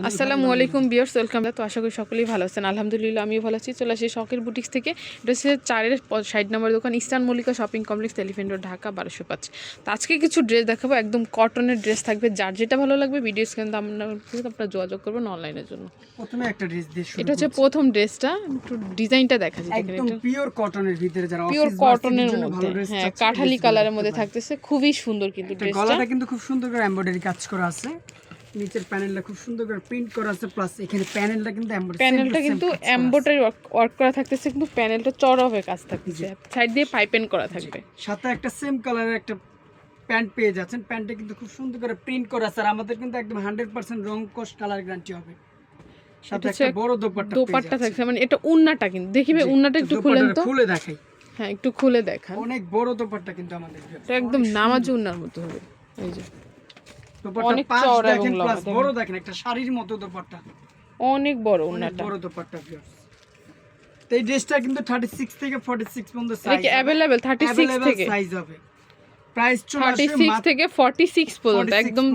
আসসালামু আলাইকুম viewers, welcome. তো আশা করি সকলেই ভালো আছেন। আলহামদুলিল্লাহ আমিও ভালো আছি। চলে আসি শখের বুটিক্স থেকে। এটা হচ্ছে 4-এর 60 নম্বর দোকান, eastern Mallika shopping complex, elephant road, Dhaka 1205। তো আজকে কিছু ড্রেস দেখাবো, একদম কটনের ড্রেস থাকবে। যার যেটা ভালো লাগবে ভিডিও স্ক্রিনে আপনারা যোগাযোগ করবেন অনলাইনের জন্য। প্রথমে একটা ড্রেস দিয়ে শুরু এটা হচ্ছে প্রথম ড্রেসটা, একটু ডিজাইনটা দেখা যায়। একদম পিওর কটনের ভিতরে, যারা পিওর অফিস কটনের জন্য ভালো মধ্যে, ড্রেস হ্যাঁ, চাচ্ছে, কাঠালি কালারের মধ্যে থাকতেছে, খুবই সুন্দর কিন্তু ড্রেসটা। গলাটা কিন্তু খুব সুন্দর করে এমব্রয়ডারি কাজ করা আছে, নিচের প্যানেলটা খুব সুন্দর করে প্রিন্ট করা আছে, প্লাস এখানে প্যানেলটা কিন্তু এমব্রয়ডারি ওয়ার্ক করা থাকতেছে, কিন্তু প্যানেলটা চড়া হয়ে কাজ থাকতেছে, সাইড দিয়ে পাইপেন করা থাকবে। সাথে একটা সেম কালারের একটা প্যান্ট পেয়ে যাচ্ছেন। প্যান্টটা কিন্তু খুব সুন্দর করে প্রিন্ট করা আছে, আর আমাদের কিন্তু একদম 100% রং কস কালার গ্যারান্টি হবে। সাথে একটা বড় দোপাট্টা থাকছে, মানে এটা উন্নাটা কিন্তু দেখিবে, উন্নাটা একটু খুলেন তো, খুলে দেখাই। হ্যাঁ, একটু খুলে দেখান। অনেক বড় দোপাট্টা কিন্তু আমাদের, এটা একদম নামাজি উন্নার মতো হবে। এই যে অনেক চওড়া এবং লম্বা, বড় দেখেন, একটা শাড়ির মতো দোপাট্টা, অনেক বড় উন্নাটা, বড় দোপাট্টা। তো এই ড্রেসটা কিন্তু 36 থেকে 46 পর্যন্ত সাইজ আছে, अवेलेबल 36 থেকে সাইজ হবে। প্রাইস চলে আসবে 36 থেকে 46 পর্যন্ত, একদম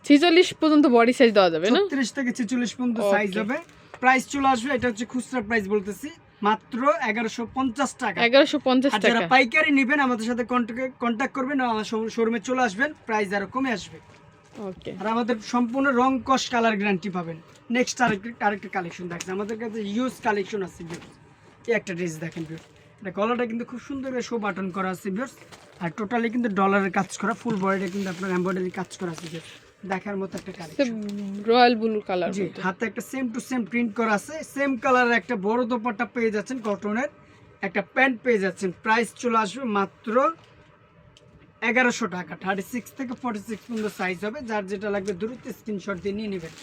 46 পর্যন্ত বডি সাইজ দেওয়া যাবে না, 36 থেকে 46 পর্যন্ত সাইজ হবে। প্রাইস চলে আসবে, এটা হচ্ছে খুচরা প্রাইস বলতেছি, মাত্র 1150 টাকা। 1150 টাকা। যারা পাইকারি নেবেন আমাদের সাথে কন্টাক্ট করবেন, আমার শোরুমে চলে আসবেন, প্রাইস আরো কমে আসবে। ওকে, আর আমাদের সম্পূর্ণ রং কস কালার গ্যারান্টি পাবেন। নেক্সট আরেকটা কালেকশন দেখেন, আমাদের কাছে ইউজ কালেকশন আছে। এই একটা ড্রেস দেখেন, এটা গলাটা কিন্তু খুব সুন্দর করে শো বাটন করা আছে, আর টোটালি কিন্তু ডলারের কাজ করা, ফুল বডিটা কিন্তু আপনার এমব্রয়ডারি কাজ করা আছে, দেখার মতো একটা কালেকশন। রয়্যাল ব্লু কালার, জি, হাতে একটা সেম টু সেম প্রিন্ট করা আছে, সেম কালারের একটা বড় দোপাট্টা পেয়ে যাচ্ছেন, কটনের একটা প্যান্ট পেয়ে যাচ্ছেন। প্রাইস চলে আসবে মাত্র 1100 টাকা। 36 থেকে 46 পর্যন্ত সাইজ হবে, যার যেটা লাগবে দ্রুত স্ক্রিনশট দিয়ে নিয়ে নেবেন।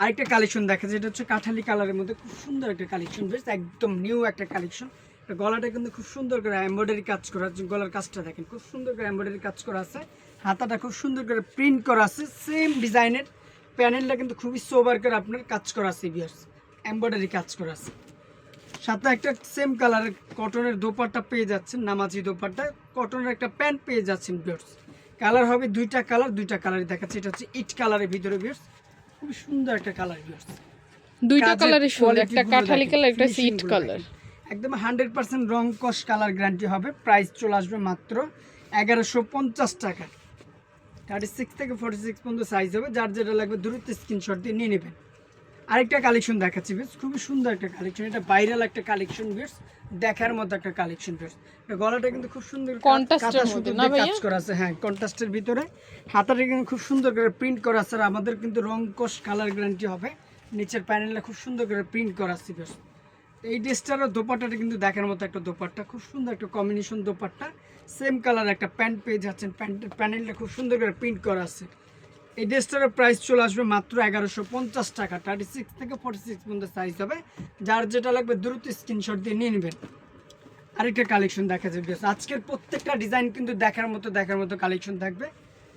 আরেকটা কালেকশন দেখা যায়, এটা হচ্ছে কাঠালি কালারের মধ্যে খুব সুন্দর একটা কালেকশন, বেশ একদম নিউ একটা কালেকশন। গলাটা কিন্তু খুব সুন্দর করে এমব্রয়ডারি কাজ করা আছে, গলার কাজটা দেখেন খুব সুন্দর করে এমব্রয়ডারি কাজ করা আছে, হাতাটা খুব সুন্দর করে প্রিন্ট করা আছে, সেম ডিজাইনের প্যানেলটা কিন্তু খুবই সোবার করে আপনার কাজ করা আছে, এমব্রয়ডারি কাজ করা আছে। সাথে একটা সেম কালারের কটনের দোপাট্টা পেয়ে যাচ্ছেন, নামাজি দোপাট্টা, কটনের একটা প্যান্ট পেয়ে যাচ্ছেন। কালার হবে দুইটা কালারই দেখাচ্ছে। এটা হচ্ছে ইট কালারের ভিতরে, খুব সুন্দর একটা কালার, দুইটা কালারের সুন্দর, একটা কাঠালি কালার, একটা ইট কালার, একদম 100% রং কস কালার গ্যারান্টি হবে। প্রাইস চলে আসবে মাত্র 1150 টাকা। 36 থেকে 46 পর্যন্ত সাইজ হবে, যার যেটা লাগবে দ্রুত স্ক্রিনশট দিয়ে নিয়ে নেবেন। আরেকটা কালেকশন দেখাচ্ছি, খুবই সুন্দর একটা কালেকশন, এটা ভাইরাল একটা কালেকশন, দেখার মতো একটা কালেকশন। গলাটা কিন্তু খুব সুন্দর কাজ করা আছে, হ্যাঁ, কন্ট্রাস্টের ভিতরে। হাতাটা কিন্তু খুব সুন্দর করে প্রিন্ট করা আছে, আর আমাদের কিন্তু রং কস কালার গ্যারান্টি হবে। নিচের প্যানেলটা খুব সুন্দর করে প্রিন্ট করা আছে। এই ড্রেসটার দোপাট্টাটা কিন্তু দেখার মতো একটা দোপাট্টা, খুব সুন্দর একটা কম্বিনেশন দোপাট্টা, সেম কালার একটা প্যান্ট পেয়ে যাচ্ছেন, প্যান্টের প্যানেলটা খুব সুন্দর করে প্রিন্ট করা আছে। এই ড্রেসটার প্রাইস চলে আসবে মাত্র 1150 টাকা। 36 থেকে 46 পর্যন্ত সাইজ হবে, যার যেটা লাগবে দ্রুত স্ক্রিনশট দিয়ে নিয়ে নেবেন। আরেকটা কালেকশন দেখা যাবে, আজকের প্রত্যেকটা ডিজাইন কিন্তু দেখার মতো কালেকশন থাকবে।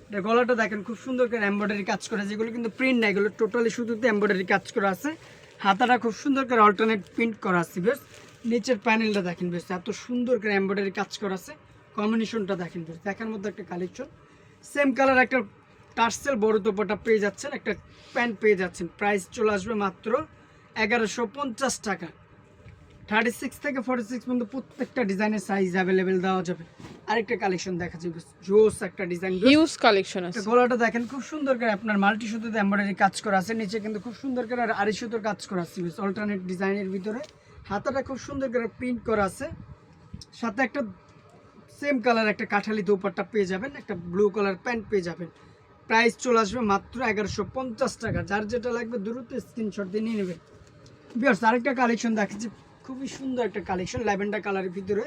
এটা গলাটা দেখেন খুব সুন্দর করে এমব্রয়ডারি কাজ করা, যেগুলো কিন্তু প্রিন্ট না, এগুলো টোটালি শুধুতে এমব্রয়ডারি কাজ করা আছে। হাতাটা খুব সুন্দর করে অল্টারনেট প্রিন্ট করা আছে, নিচের প্যানেলটা দেখেন, এত সুন্দর করে এমব্রয়ডারি কাজ করা আছে, কম্বিনেশনটা দেখেন, দেখার মতো একটা কালেকশন। সেম কালার একটা টার্সেল বড় দোপাট্টা পেয়ে যাচ্ছেন, একটা প্যান্ট পেয়ে যাচ্ছেন। প্রাইস চলে আসবে মাত্র 1150 টাকা। 36 থেকে 46 পর্যন্ত প্রত্যেকটা ডিজাইনের সাইজ অ্যাভেলেবেল দেওয়া যাবে। আরেকটা কালেকশন দেখা যাবে, জোস একটা ডিজাইন, হিউজ কালেকশন আছে। গলাটা দেখেন খুব সুন্দর করে আপনার মাল্টি সুতোতে এমব্রয়ডারি কাজ করা আছে, নিচে কিন্তু খুব সুন্দর করে আর আড়ি সুতোর কাজ করা আছে, অল্টারনেট ডিজাইনের ভিতরে। হাতাটা খুব সুন্দর করে প্রিন্ট করা আছে, সাথে একটা সেম কালার একটা কাঠালি দোপাট্টা পেয়ে যাবেন, একটা ব্লু কালার প্যান্ট পেয়ে যাবেন। প্রাইস চলে আসবে মাত্র 1150 টাকা। যার যেটা লাগবে দ্রুত স্ক্রিনশট দিয়ে নিয়ে নেবেন। আরেকটা কালেকশন দেখাচ্ছি, খুবই সুন্দর একটা কালেকশন, ল্যাভেন্ডার কালারের ভিতরে।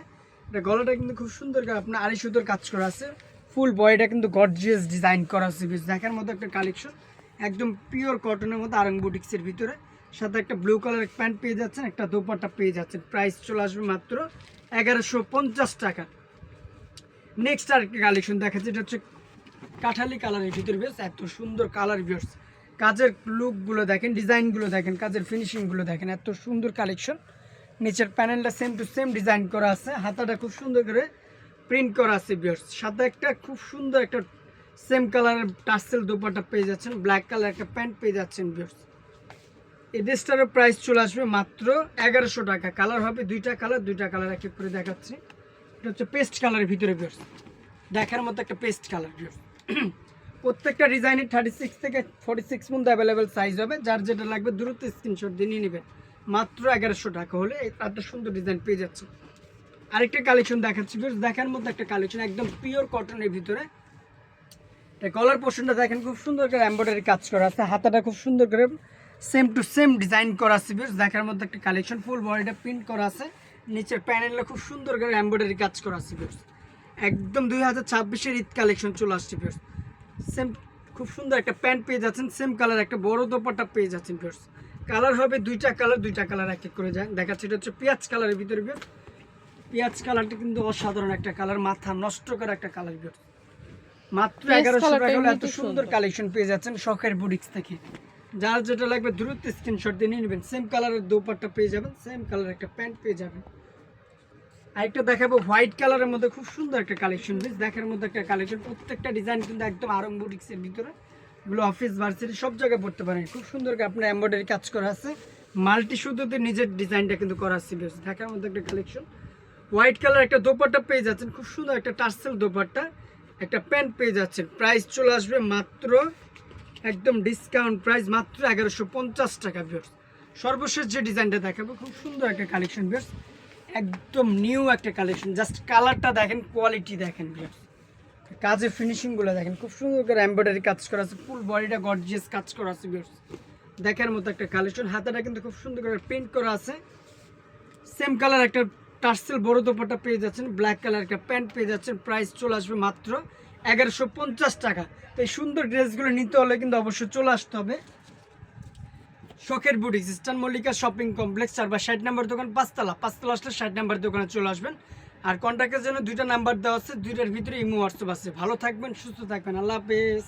এটা গলাটা কিন্তু খুব সুন্দর করে আপনার আড়ি সুতোর কাজ করা আছে, ফুল বডিটা কিন্তু গর্জিয়াস ডিজাইন করা আছে, দেখার মতো একটা কালেকশন, একদম পিওর কটনের মতো, আরং বুটিক্সের ভিতরে। সাথে একটা ব্লু কালার প্যান্ট পেয়ে যাচ্ছেন, একটা দোপাট্টা পেয়ে যাচ্ছেন। প্রাইস চলে আসবে মাত্র 1150 টাকা। নেক্সট আরেকটা কালেকশন দেখাচ্ছি, এটা হচ্ছে কাঠালি কালারের ভিতরে, এত সুন্দর কালার, কাজের লুকগুলো দেখেন, ডিজাইনগুলো দেখেন, কাজের ফিনিশিংগুলো দেখেন, এত সুন্দর কালেকশন। নিচের প্যানেলটা সেম টু সেম ডিজাইন করা আছে, হাতাটা খুব সুন্দর করে প্রিন্ট করা আছে, সাথে একটা খুব সুন্দর একটা সেম কালারের টার্সেল দোপাট্টা পেয়ে যাচ্ছেন, ব্ল্যাক কালার একটা প্যান্ট পেয়ে যাচ্ছেন ভিউয়ার্স। এই ড্রেসটারও প্রাইস চলে আসবে মাত্র 1100 টাকা। কালার হবে দুইটা কালার এক এক করে দেখাচ্ছি। এটা হচ্ছে পেস্ট কালারের ভিতরে ভিউয়ার্স, দেখার মতো একটা পেস্ট কালার ভিউয়ার্স। প্রত্যেকটা ডিজাইনের 36 থেকে 46 পর্যন্ত অ্যাভেলেবেল সাইজ হবে, যার যেটা লাগবে দ্রুত স্ক্রিনশট দিয়ে নিয়ে নেবেন। মাত্র 1100 টাকা হলে একটা সুন্দর ডিজাইন পেয়ে যাচ্ছে। আরেকটা কালেকশন দেখাচ্ছি ভিউয়ার্স, দেখার মতো একটা কালেকশন, একদম পিওর কটনের ভিতরে। কলার পোর্শনটা দেখেন খুব সুন্দর করে এমব্রয়ডারি কাজ করা আছে, হাতাটা খুব সুন্দর করে সেম টু সেম ডিজাইন করা আছে ভিউয়ার্স। দেখার মধ্যে একটা কালেকশন, ফুল বডিটা প্রিন্ট করা আছে, নিচের প্যানেলে খুব সুন্দর করে এমব্রয়ডারি কাজ করা আছে ভিউয়ার্স। একদম 2026-এর ঈদ কালেকশন চলে আসছে ভিউয়ার্স। সেম খুব সুন্দর একটা প্যান্ট পেয়ে যাচ্ছেন, সেম কালার একটা বড় দোপাট্টা পেয়ে যাচ্ছেন ভিউয়ার্স। কালার হবে দুইটা কালার এক এক করে যায় দেখাচ্ছে। এটা হচ্ছে পেঁয়াজ কালারের ভিতরে ভিউয়ার্স। পেঁয়াজ কালারটা কিন্তু অসাধারণ একটা কালার, মাথা নষ্ট করা একটা কালার ভিউয়ার্স। মাত্র 1100 টাকা হলে এত সুন্দর কালেকশন পেয়ে যাচ্ছেন শখের বুটিক্স থেকে। যার যেটা লাগবে দ্রুত স্ক্রিনশট দিয়ে নিয়ে নেবেন। সেম কালারের দোপাট্টা পেয়ে যাবেন, সেম কালারের একটা প্যান্ট পেয়ে যাবেন। আরেকটা দেখাবো হোয়াইট কালারের মধ্যে খুব সুন্দর একটা কালেকশন, বেশ দেখার মধ্যে একটা কালেকশন। প্রত্যেকটা ডিজাইন কিন্তু একদম আরং বুটিক্সের ভিতরে, এগুলো অফিস ভার্সিটি সব জায়গায় পড়তে পারেন। খুব সুন্দর করে আপনার এমব্রয়ডারি কাজ করা আছে, মাল্টি সুতোতে নিজের ডিজাইনটা কিন্তু করা আছে, বেশ দেখার মধ্যে একটা কালেকশন। হোয়াইট কালার একটা দোপাট্টা পেয়ে যাচ্ছেন, খুব সুন্দর একটা টার্সেল দোপাট্টা, একটা প্যান্ট পেয়ে যাচ্ছেন। প্রাইস চলে আসবে মাত্র একদম ডিসকাউন্ট প্রাইস, মাত্র 1150 টাকা ভিউয়ার্স। সর্বশেষ যে ডিজাইনটা দেখাবো খুব সুন্দর একটা কালেকশন ভিউয়ার্স, একদম নিউ একটা কালেকশন। জাস্ট কালারটা দেখেন, কোয়ালিটি দেখেন ভিউয়ার্স, কাজের ফিনিশিংগুলো দেখেন, খুব সুন্দর করে এমব্রয়ডারি কাজ করা আছে, ফুল বডিটা গর্জিয়াস কাজ করা আছে ভিউয়ার্স। দেখার মতো একটা কালেকশন, হাতাটা কিন্তু খুব সুন্দর করে প্রিন্ট করা আছে। সেম কালার একটা টার্সেল বড় দোপাট্টা পেয়ে যাচ্ছেন, ব্ল্যাক কালার একটা প্যান্ট পেয়ে যাচ্ছেন। প্রাইস চলে আসবে মাত্র 1150 টাকা। তো এই সুন্দর ড্রেসগুলো নিতে হলে কিন্তু অবশ্যই চলে আসতে হবে শখের boutiques, eastern Mallika shopping complex, 4/60 নম্বর দোকান, 5তলা আসলে 60 নম্বর দোকানে চলে আসবেন। আর কন্ট্যাক্টের জন্য দুইটা নাম্বার দেওয়া আছে, দুইটার ভিতরে ইমো হোয়াটসঅ্যাপ আছে। ভালো থাকবেন, সুস্থ থাকবেন, আল্লাহ হাফেজ।